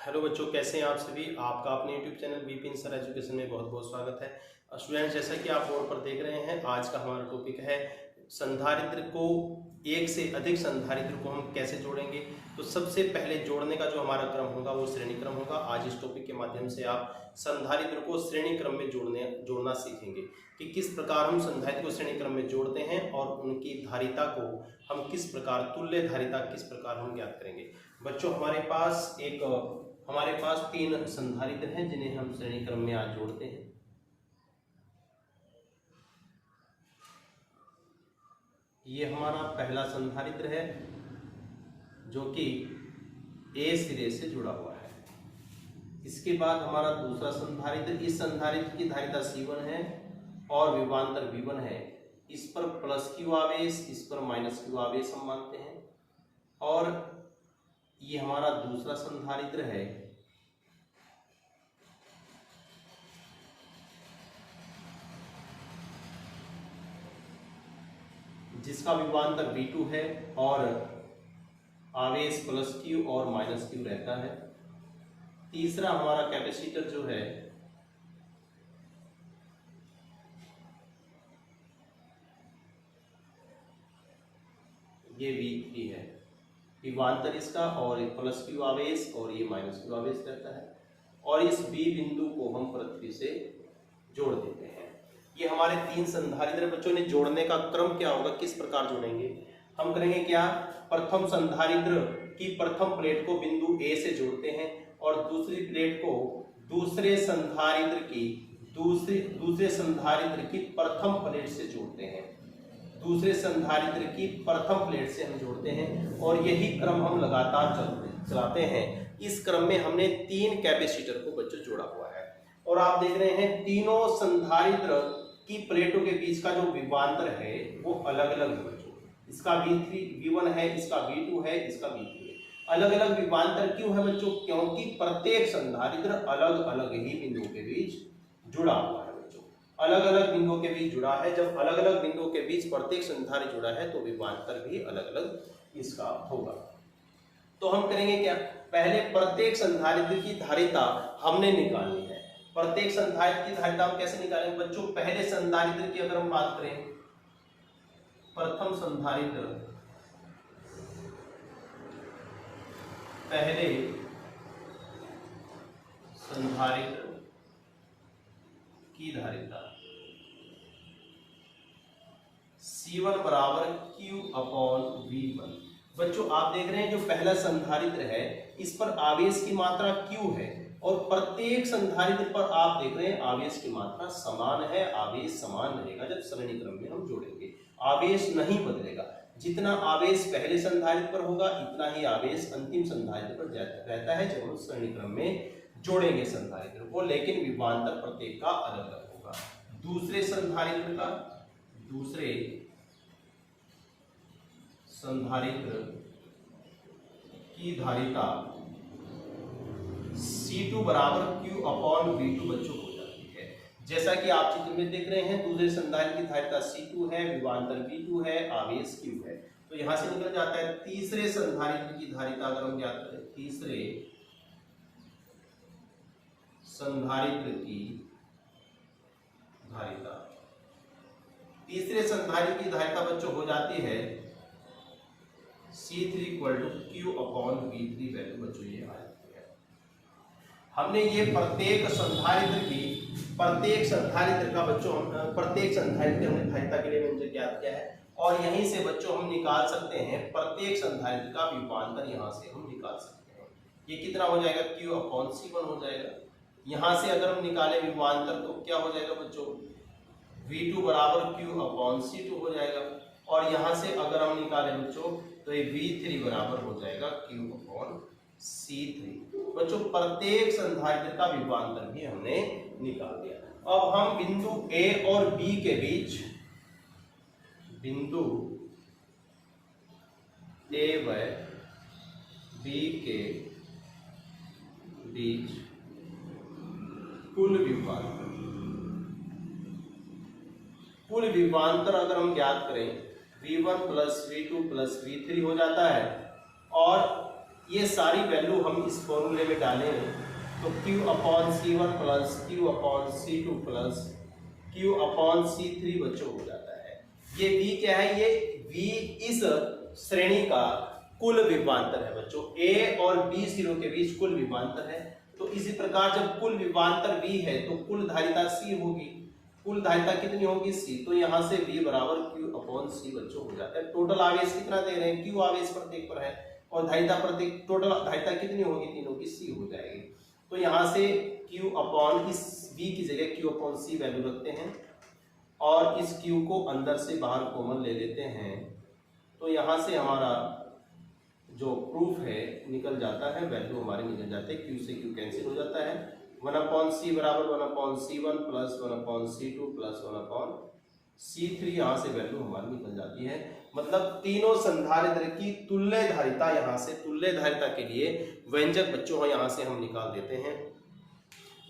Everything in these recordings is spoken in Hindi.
हेलो बच्चों, कैसे हैं आप सभी। आपका अपने YouTube channel Vipin sir education में बहुत बहुत स्वागत है। स्टूडेंट्स, जैसा कि आप बोर्ड पर देख रहे हैं, आज का हमारा टॉपिक है संधारित्र को, एक से अधिक संधारित्र को हम कैसे जोड़ेंगे। तो सबसे पहले जोड़ने का जो हमारा क्रम होगा वो श्रेणी क्रम होगा। आज इस टॉपिक के माध्यम से आप संधारित्र को श्रेणी क्रम में जोड़ना सीखेंगे कि किस प्रकार हम संधारित्र को श्रेणी क्रम में जोड़ते हैं और उनकी धारिता को हम किस प्रकार, तुल्य धारिता किस प्रकार हम ज्ञात करेंगे। बच्चों, हमारे पास तीन संधारित्र हैं जिन्हें हम श्रेणी क्रम में आज जोड़ते हैं। ये हमारा पहला संधारित्र है जो कि ए सिरे से जुड़ा हुआ है। इसके बाद हमारा दूसरा संधारित्र, इस संधारित्र की धारिता C1 है और विभवांतर V1 है। इस पर प्लस Q आवेश, इस पर माइनस Q आवेश हम मानते हैं। और ये हमारा दूसरा संधारित्र है जिसका विभवांतर V2 है और आवेश प्लस Q और माइनस Q रहता है। तीसरा हमारा कैपेसिटर जो है ये V3 है, विभवांतर इसका, और एक प्लस Q आवेश और ये माइनस Q आवेश रहता है। और इस B बिंदु को हम पृथ्वी से जोड़ देते हैं। ये हमारे तीन संधारित्र। बच्चों ने जोड़ने का क्रम क्या होगा, किस प्रकार जोड़ेंगे। हम करेंगे क्या, प्रथम संधारित्र की प्रथम प्लेट को बिंदु A से जोड़ते हैं और दूसरी प्लेट को दूसरे संधारित्र की प्रथम प्लेट से जोड़ते हैं। दूसरे संधारित्र की प्रथम प्लेट से हम जोड़ते हैं और यही क्रम हम लगातार चलाते हैं। इस क्रम में हमने तीन कैपेसिटर को बच्चों जोड़ा हुआ है और आप देख रहे हैं तीनों संधारित्र की प्लेटों के बीच का जो विभवांतर है वो अलग अलग है बच्चों। इसका V1 है, इसका V2 है, इसका V3 है। अलग अलग विभवांतर क्यों है बच्चों, क्योंकि प्रत्येक संधारित्र अलग अलग ही बिंदुओं के बीच जुड़ा हुआ है बच्चों। अलग अलग बिंदुओं के बीच जुड़ा है। जब अलग अलग बिंदुओं के बीच प्रत्येक संधारित्र जुड़ा है तो विभवांतर भी अलग अलग इसका होगा। तो हम करेंगे क्या, पहले प्रत्येक संधारित्र की धारिता हमने निकालनी है। प्रत्येक संधारित्र की धारिता हम कैसे निकालेंगे बच्चों। पहले संधारित्र की अगर हम बात करें, प्रथम संधारित्र, पहले संधारित्र की धारिता C1 बराबर Q/V1। बच्चों आप देख रहे हैं जो पहला संधारित्र है इस पर आवेश की मात्रा Q है और प्रत्येक संधारित्र पर आप देख रहे हैं आवेश की मात्रा समान है। आवेश समान रहेगा जब श्रेणी क्रम में हम जोड़ेंगे, आवेश नहीं बदलेगा। जितना आवेश पहले संधारित्र पर होगा इतना ही आवेश अंतिम संधारित्र पर रहता है जब हम श्रेणी क्रम में जोड़ेंगे संधारित्र को, लेकिन विभवांतर प्रत्येक का अलग अलग होगा। दूसरे संधारित्र की धारिता C2 बराबर Q/V2 बच्चों हो जाती है। जैसा कि आप चित्र में देख रहे हैं, दूसरे संधारित्र की धारिता C2 है, विभवांतर V2 है, आवेश Q है। तो यहां से निकल जाता है तीसरे संधारित्र की धारिता अगर हम ज्ञात करें, तीसरे संधारित्र की धारिता बच्चों हो जाती है C3 = Q/V3 वैल्यू बच्चों ये आ जाती है। हमने ये प्रत्येक संधारित्र का बच्चों प्रत्येक संधारित्र हमने धारिता के लिए व्यंजक ज्ञात किया है और यहीं से बच्चों हम निकाल सकते हैं प्रत्येक संधारित्र का विभवांतर। यहां से हम निकाल सकते हैं ये कितना हो जाएगा, Q/C1 हो जाएगा। यहां से अगर हम निकाले विभवांतर तो क्या हो जाएगा बच्चों, V2 बराबर Q/C2 हो जाएगा। और यहां से अगर हम निकाले बच्चों तो ये V3 बराबर हो जाएगा Q/C3। बच्चों प्रत्येक संधारित्र का विभवांतर भी हमने निकाल दिया। अब हम बिंदु A और B के बीच, बिंदु A व B के बीच कुल विभवांतर अगर हम ज्ञात करें V1 + V2 + V3 हो जाता है। और ये सारी वैल्यू हम इस फॉर्मूले में डालें तो Q/C1 plus Q/C2 plus Q/C3 बच्चों हो जाता है। ये V क्या है? ये V इस श्रेणी का कुल विभवांतर है बच्चों। A और B सिरों के बीच कुल विभवांतर है। तो इसी प्रकार जब कुल विभवांतर V है तो कुल धारिता C होगी। कुल धारिता कितनी होगी? C। तो यहाँ से V बराबर Q/C बच्चों हो जाता है। टोटल आवेश कितना दे रहे हैं? Q आवेश प्रत्येक पर है और धारिता प्रत्येक, टोटल धारिता कितनी होगी? तीनों की C हो जाएगी। तो यहाँ से इस V की जगह Q/C वैल्यू रखते हैं और इस Q को अंदर से बाहर कॉमन ले लेते हैं। तो यहाँ से हमारा जो प्रूफ है निकल जाता है, वैल्यू हमारे निकल जाते हैं। Q से Q कैंसिल हो जाता है। 1/C बराबर 1/C1 plus 1/C2 plus 1/C3, यहाँ से वैल्यू हमारी निकल जाती है। मतलब तीनों संधारित्र की तुल्य धारिता, यहाँ से तुल्य धारिता के लिए व्यंजक बच्चों यहाँ से हम निकाल देते हैं।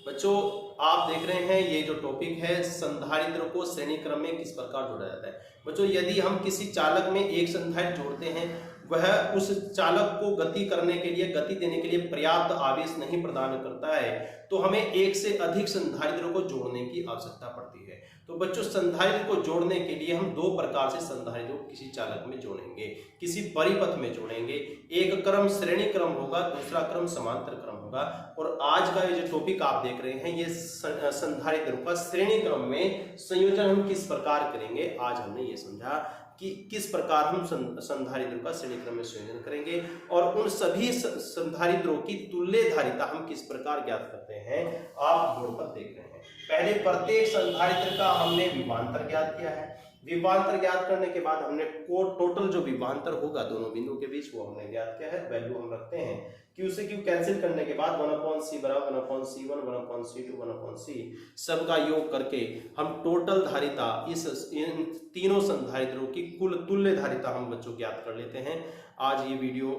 बच्चों आप देख रहे हैं ये जो टॉपिक है, संधारित्र को श्रेणी क्रम में किस प्रकार जोड़ा जाता है। बच्चों यदि हम किसी चालक में एक संधारित्र जोड़ते हैं, वह उस चालक को गति करने के लिए, गति देने के लिए पर्याप्त आवेश नहीं प्रदान करता है, तो हमें एक से अधिक संधारित्रों को जोड़ने की आवश्यकता पड़ती है। तो बच्चों संधारित्र को जोड़ने के लिए हम दो प्रकार से संधारित्रों को किसी चालक में जोड़ेंगे, किसी परिपथ में जोड़ेंगे। एक क्रम श्रेणी क्रम होगा, दूसरा क्रम समांतर क्रम होगा। और आज का ये जो टॉपिक आप देख रहे हैं, ये संधारित्रों का श्रेणी क्रम में संयोजन हम किस प्रकार करेंगे, आज हमने ये समझा कि किस प्रकार हम संधारित्रों का श्रेणी क्रम में संयोजन करेंगे और उन सभी संधारित्रों की तुल्य धारिता हम किस प्रकार ज्ञात करते हैं, आप बोर्ड पर देख रहे हैं। पहले प्रत्येक संधारित्र का हमने विभवांतर ज्ञात किया है। विभवांतर ज्ञात करने के बाद हमने टोटल जो विभवांतर होगा दोनों बिंदुओं के बीच वो हमने ज्ञात किया है, वैल्यू हम रखते हैं। Q से Q कैंसिल करने के बाद 1/C बराबर 1/C1 1/C2 1/C सबका योग करके हम टोटल धारिता इन तीनों संधारित्रों की कुल तुल्य धारिता हम बच्चों ज्ञात कर लेते हैं। आज ये वीडियो,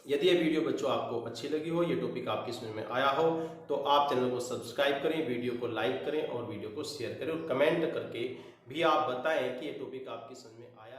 यदि ये वीडियो बच्चों आपको अच्छी लगी हो, ये टॉपिक आपकी समझ में आया हो, तो आप चैनल को सब्सक्राइब करें, वीडियो को लाइक करें और वीडियो को शेयर करें और कमेंट करके भी आप बताएं कि ये टॉपिक आपकी समझ में आया